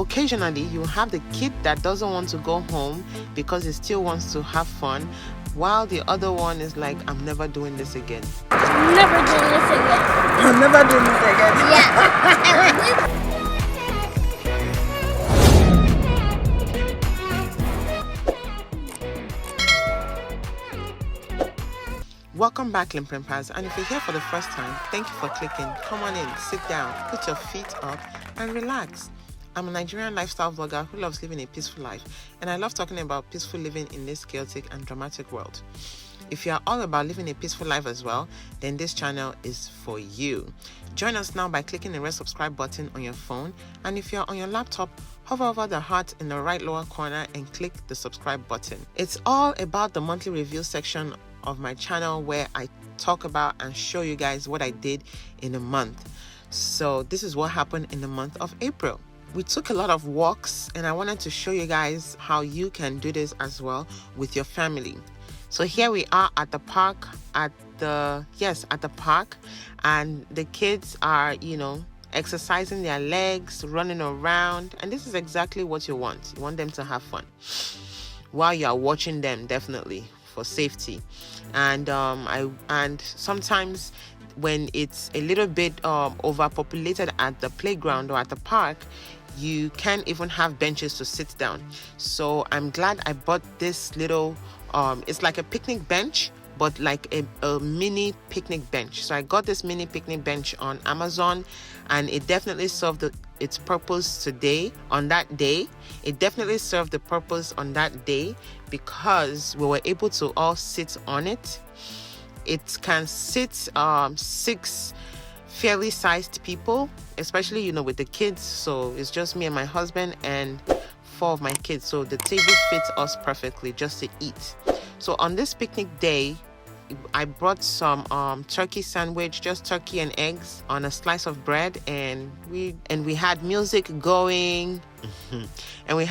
occasionally you have the kid that doesn't want to go home because he still wants to have fun, while the other one is like, I'm never doing this again. I'm never doing this again. I'm never doing this again. Yeah. Welcome back, LinPimpers, and if you're here for the first time, thank you for clicking. Come on in, sit down, put your feet up and relax. I'm a Nigerian lifestyle vlogger who loves living a peaceful life, and I love talking about peaceful living in this chaotic and dramatic world. If you are all about living a peaceful life as well, then this channel is for you. Join us now by clicking the red subscribe button on your phone, and if you're on your laptop, hover over the heart in the right lower corner and click the subscribe button. It's all about the monthly review section of my channel where I talk about and show you guys what I did in a month. So this is what happened in the month of April. We took a lot of walks, and I wanted to show you guys how you can do this as well with your family. So here we are at the park, at the park, and the kids are, exercising their legs, running around, and this is exactly what you want. You want them to have fun while you are watching them, definitely for safety. And sometimes when it's a little bit overpopulated at the playground or at the park, you can't even have benches to sit down. So I'm glad I bought this little it's like a picnic bench, but like a mini picnic bench. So I got this mini picnic bench on Amazon, and it definitely served its purpose on that day. It definitely served the purpose on that day because we were able to all sit on it. It can sit 6 fairly sized people, especially with the kids. So it's just me and my husband and 4 of my kids, so the table fits us perfectly just to eat. So on this picnic day, I brought some turkey sandwich, just turkey and eggs on a slice of bread, and we had music going. And we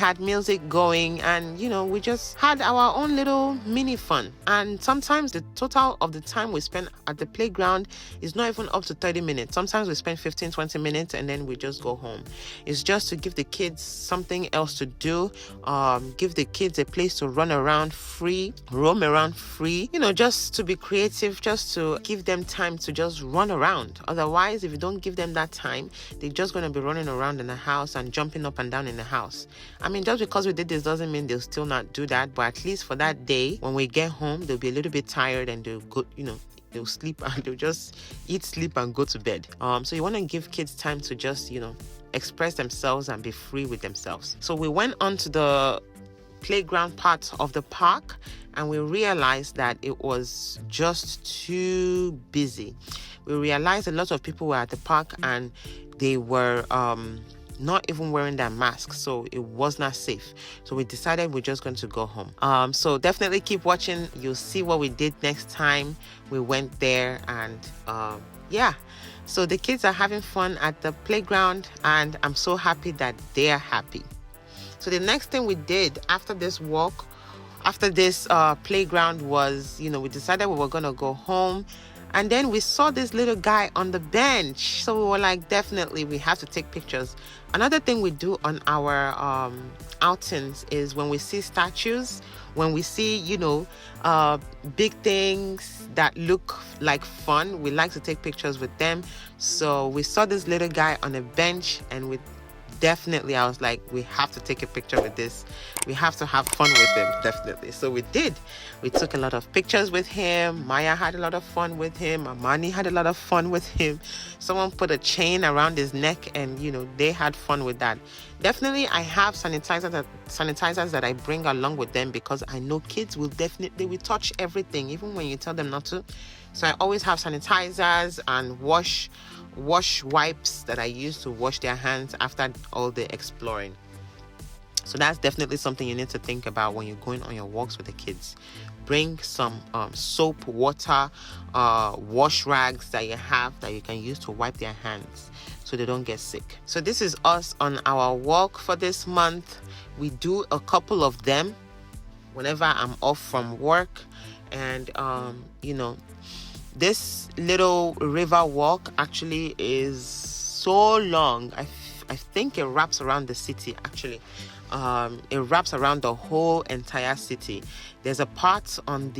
just had our own little mini fun. And sometimes the total of the time we spend at the playground is not even up to 30 minutes. Sometimes we spend 15-20 minutes and then we just go home. It's just to give the kids something else to do, give the kids a place to roam around free, just to be creative, just to give them time to just run around. Otherwise, if you don't give them that time, they're just going to be running around in the house and jumping up and down in the house. I mean, just because we did this doesn't mean they'll still not do that, but at least for that day, when we get home, they'll be a little bit tired and they'll go, they'll sleep and they'll just eat, sleep and go to bed. So you want to give kids time to just, express themselves and be free with themselves. So we went on to the playground part of the park, and we realized that it was just too busy. We realized a lot of people were at the park and they were not even wearing their masks, so it was not safe. So we decided we're just going to go home. So definitely keep watching. You'll see what we did next time we went there. And so the kids are having fun at the playground, and I'm so happy that they're happy. So the next thing we did after this walk, after this playground, was we decided we were going to go home. And then we saw this little guy on the bench. So we were like, definitely, we have to take pictures. Another thing we do on our outings is when we see statues, when we see, big things that look like fun, we like to take pictures with them. So we saw this little guy on a bench, and I was like, we have to take a picture with this. We have to have fun with him, definitely. So we did. We took a lot of pictures with him. Maya had a lot of fun with him. Amani had a lot of fun with him. Someone put a chain around his neck, and they had fun with that. Definitely, I have sanitizers that I bring along with them, because I know kids will touch everything, even when you tell them not to. So I always have sanitizers and wash wipes that I use to wash their hands after all the exploring. So that's definitely something you need to think about when you're going on your walks with the kids. Bring some soap, water, wash rags that you have that you can use to wipe their hands so they don't get sick. So this is us on our walk for this month. We do a couple of them whenever I'm off from work. And this little river walk actually is so long. I I think it wraps around the city actually. It wraps around the whole entire city. There's a part on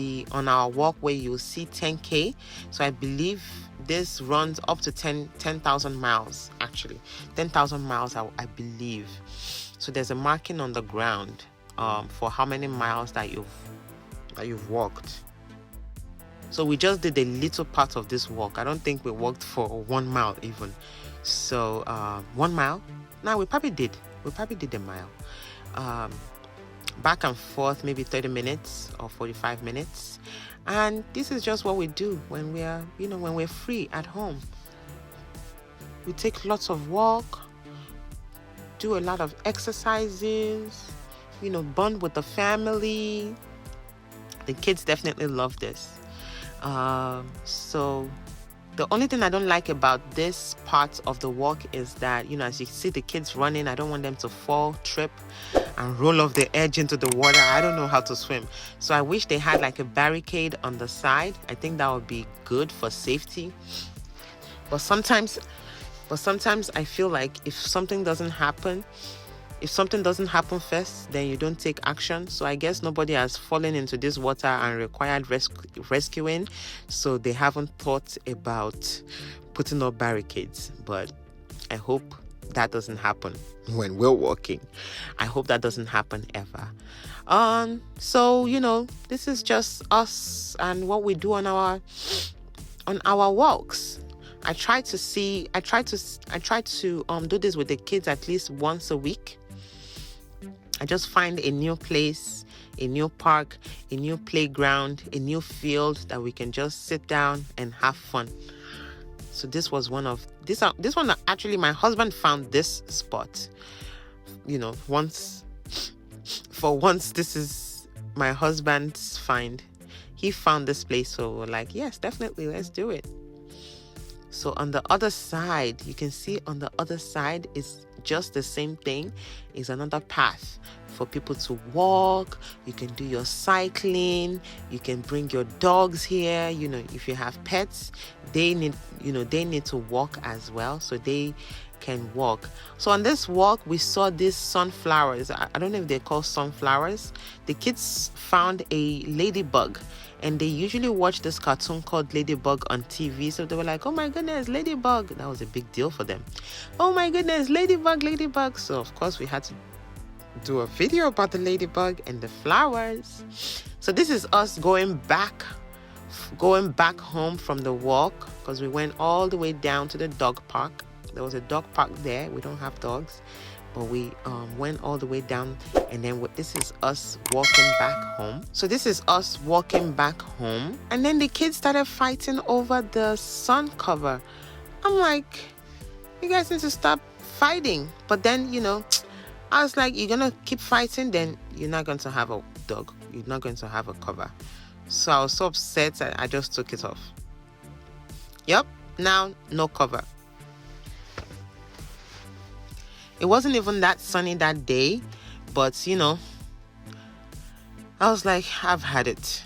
our walk where you'll see 10K. So I believe this runs up to 10,000 miles actually. 10,000 miles I believe. So there's a marking on the ground for how many miles that you've walked. So we just did a little part of this walk. I don't think we walked for 1 mile even. So 1 mile? No, we probably did a mile. Back and forth, maybe 30 minutes or 45 minutes. And this is just what we do when we're free at home. We take lots of walk, do a lot of exercises, bond with the family. The kids definitely love this. So the only thing I don't like about this part of the walk is that, as you see the kids running, I don't want them to fall, trip, and roll off the edge into the water. I don't know how to swim. So I wish they had like a barricade on the side. I think that would be good for safety. But sometimes I feel like if something doesn't happen first, then you don't take action. So I guess nobody has fallen into this water and required rescuing. So they haven't thought about putting up barricades. But I hope that doesn't happen when we're walking. I hope that doesn't happen ever. So, this is just us and what we do on our walks. I try to do this with the kids at least once a week. I just find a new place, a new park, a new playground, a new field that we can just sit down and have fun. So this was this one actually my husband found this spot. Once this is my husband's find. He found this place, so we're like, yes, definitely, let's do it. So on the other side, you can see on the other side is just the same thing. Is another path for people to walk. You can do your cycling. You can bring your dogs here. If you have pets, they need to walk as well, so they can walk. So on this walk, we saw these sunflowers. I don't know if they're called sunflowers. The kids found a ladybug. And they usually watch this cartoon called Ladybug on TV. So they were like, oh my goodness, Ladybug. That was a big deal for them. Oh my goodness, Ladybug. So of course we had to do a video about the ladybug and the flowers. So this is us going back home from the walk, because we went all the way down to the dog park. There was a dog park there. We don't have dogs. But we went all the way down, and then this is us walking back home. So this is us walking back home, and then the kids started fighting over the sun cover. I'm like, you guys need to stop fighting. But then, I was like, you're gonna keep fighting, then you're not going to have a dog. You're not going to have a cover. So I was so upset that I just took it off. Yep, now no cover. It wasn't even that sunny that day, but I was like, I've had it.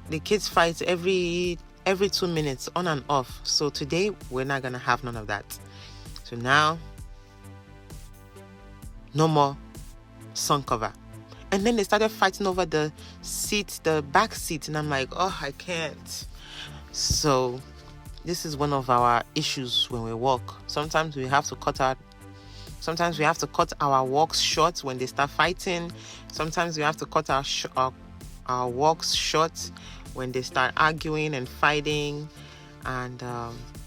The kids fight every 2 minutes, on and off. So today we're not gonna have none of that. So now, no more sun cover. And then they started fighting over the seat, the back seat, and I'm like, oh, I can't. So this is one of our issues when we walk. Sometimes we have to cut our walks short when they start fighting. Sometimes we have to cut our walks short when they start arguing and fighting. And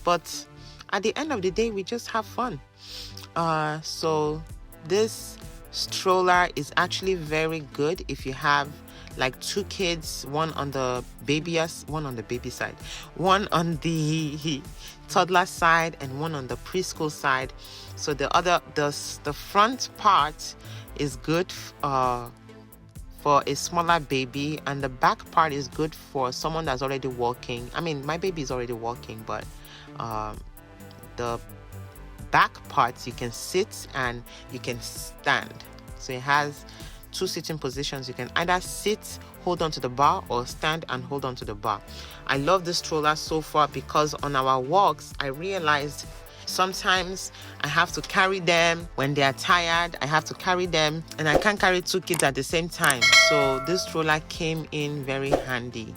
but at the end of the day, we just have fun. So this stroller is actually very good if you have like 2 kids, one on the baby side, one on the toddler side, and one on the preschool side. So the front part is good for a smaller baby, and the back part is good for someone that's already walking. I mean, my baby is already walking, but the back parts you can sit and you can stand. So it has 2 sitting positions. You can either sit, hold on to the bar, or stand and hold on to the bar. I love this stroller so far because on our walks, I realized Sometimes I have to carry them when they are tired. I have to carry them, and I can't carry 2 kids at the same time. So this stroller came in very handy.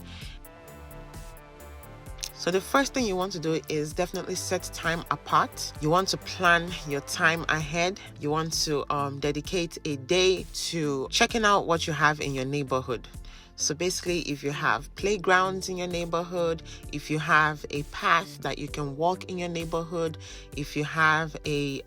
So the first thing you want to do is definitely set time apart. You want to plan your time ahead. You want to dedicate a day to checking out what you have in your neighborhood. So basically, if you have playgrounds in your neighborhood, if you have a path that you can walk in your neighborhood, if you have a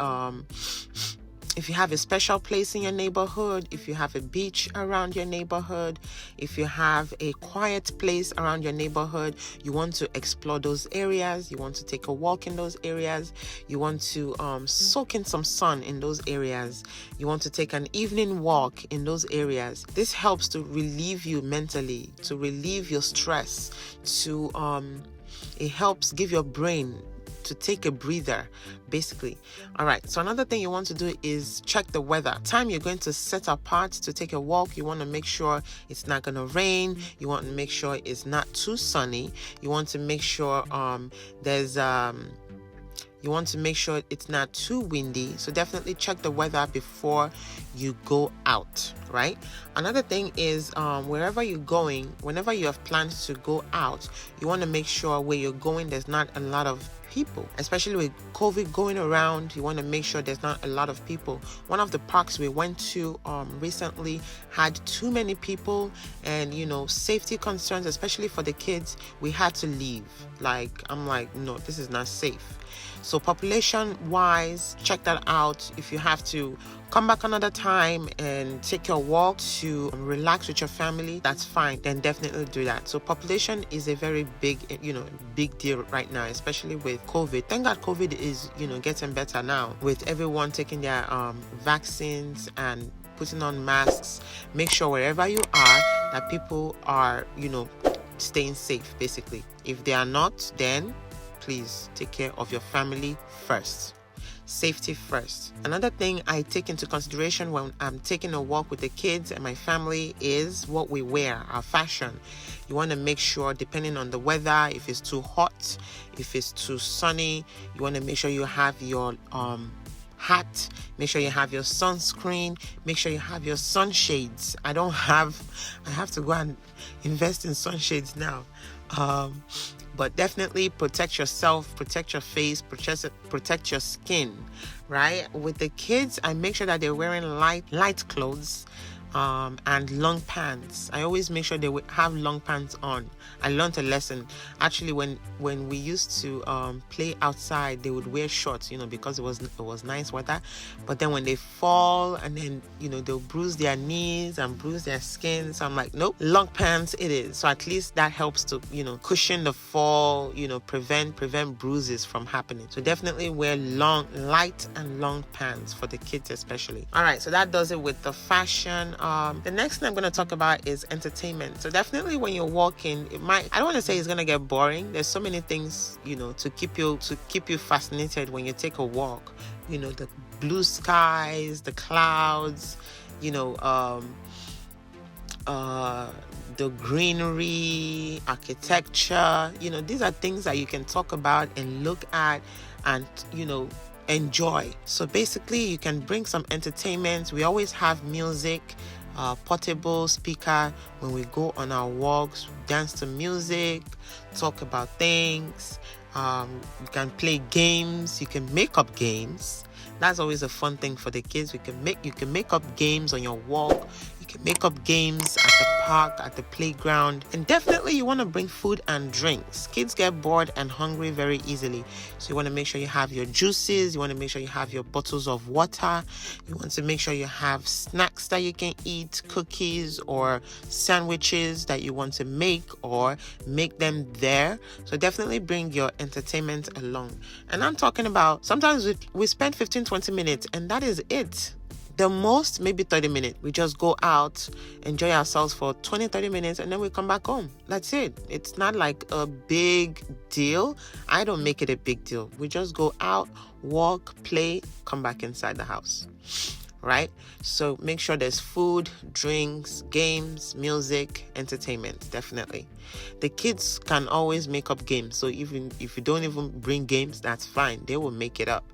special place in your neighborhood, if you have a beach around your neighborhood, if you have a quiet place around your neighborhood, you want to explore those areas, you want to take a walk in those areas, you want to soak in some sun in those areas, you want to take an evening walk in those areas. This helps to relieve you mentally, to relieve your stress, it helps give your brain to take a breather, basically. All right, so another thing you want to do is check the weather. Time you're going to set apart to take a walk, you want to make sure it's not going to rain. You want to make sure it's not too sunny. You want to make sure you want to make sure it's not too windy. So definitely check the weather before you go out, right? Another thing is wherever you're going, whenever you have planned to go out, you want to make sure where you're going there's not a lot of people, especially with COVID going around. You want to make sure there's not a lot of people. One of the parks we went to recently had too many people, and safety concerns, especially for the kids, we had to leave. I'm like, no, this is not safe. So population wise, check that out. If you have to come back another time and take your walk to relax with your family, that's fine. Then definitely do that. So population is a very big deal right now, especially with COVID. Thank God COVID is, getting better now with everyone taking their vaccines and putting on masks. Make sure wherever you are that people are, staying safe, basically. If they are not, then please take care of your family first. Safety first. Another thing I take into consideration when I'm taking a walk with the kids and my family is what we wear, our fashion. You want to make sure, depending on the weather, if it's too hot, if it's too sunny, you want to make sure you have your hat, make sure you have your sunscreen, make sure you have your sunshades. I have to go and invest in sunshades now. But definitely protect yourself, protect your face, protect your skin, right? With the kids, I make sure that they're wearing light clothes and long pants. I always make sure they have long pants on. I learned a lesson. Actually, when we used to play outside, they would wear shorts, because it was nice weather. But then when they fall and then, they'll bruise their knees and bruise their skin. So I'm like, nope, long pants it is. So at least that helps to, cushion the fall, prevent bruises from happening. So definitely wear light and long pants for the kids especially. All right, so that does it with the fashion. The next thing I'm going to talk about is entertainment. So definitely when you're walking, I don't want to say it's going to get boring. There's so many things, to keep you fascinated when you take a walk. The blue skies, the clouds, the greenery, architecture. These are things that you can talk about and look at and, enjoy. So basically you can bring some entertainment. We always have music, portable speaker when we go on our walks, dance to music, talk about things. You can play games, you can make up games. That's always a fun thing for the kids. You can make up games on your walk. You can make up games at the park, at the playground. And definitely you want to bring food and drinks. Kids get bored and hungry very easily. So you want to make sure you have your juices. You want to make sure you have your bottles of water. You want to make sure you have snacks that you can eat, cookies or sandwiches that you want to make or make them there. So definitely bring your entertainment along. And I'm talking about sometimes we spend 15-20 minutes and that is it. The most, maybe 30 minutes. We just go out, enjoy ourselves for 20-30 minutes, and then we come back home. That's it. It's not like a big deal. I don't make it a big deal. We just go out, walk, play, come back inside the house. right? So make sure there's food, drinks, games, music, entertainment. Definitely. The kids can always make up games. So even if you don't even bring games, that's fine. They will make it up.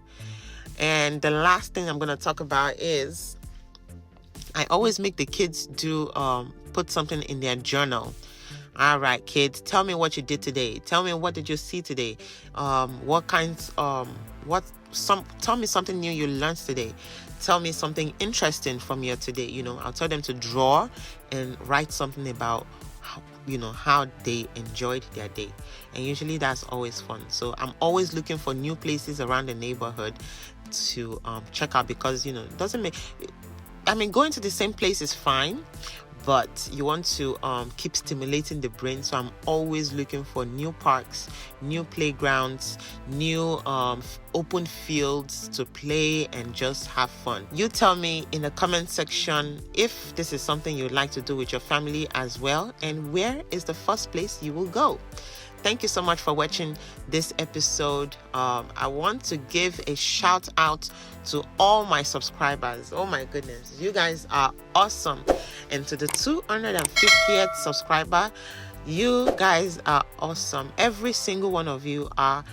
And the last thing I'm going to talk about is I always make the kids do put something in their journal. All right, kids, tell me what you did today. Tell me, what did you see today? Tell me something new you learned today. Tell me something interesting from your today. I'll tell them to draw and write something about how they enjoyed their day. And usually that's always fun. So I'm always looking for new places around the neighborhood to check out, because it doesn't make, going to the same place is fine, but you want to keep stimulating the brain. So I'm always looking for new parks, new playgrounds, new open fields to play and just have fun. You tell me in the comment section if this is something you'd like to do with your family as well, and where is the first place you will go. Thank you so much for watching this episode. I want to give a shout out to all my subscribers. Oh my goodness, you guys are awesome. And to the 250th subscriber, you guys are awesome. Every single one of you are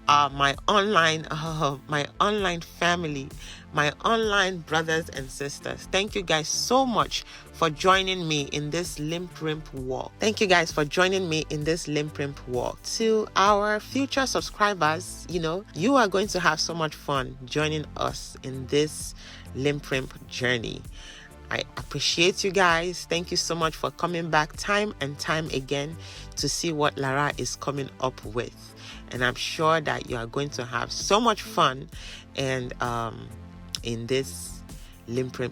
my online family, my online brothers and sisters. Thank you guys so much for joining me in this LinP walk. Thank you guys for joining me in this LinP walk. To our future subscribers, you are going to have so much fun joining us in this LinP journey. I appreciate you guys. Thank you so much for coming back time and time again to see what Lara is coming up with. And I'm sure that you are going to have so much fun and in this LinP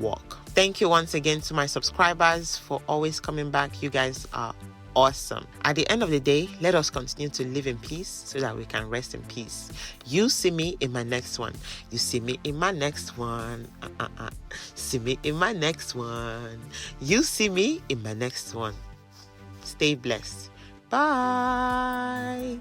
walk. Thank you once again to my subscribers for always coming back. You guys are awesome. At the end of the day, let us continue to live in peace so that we can rest in peace. You see me in my next one. You see me in my next one. See me in my next one. You see me in my next one. Stay blessed. Bye.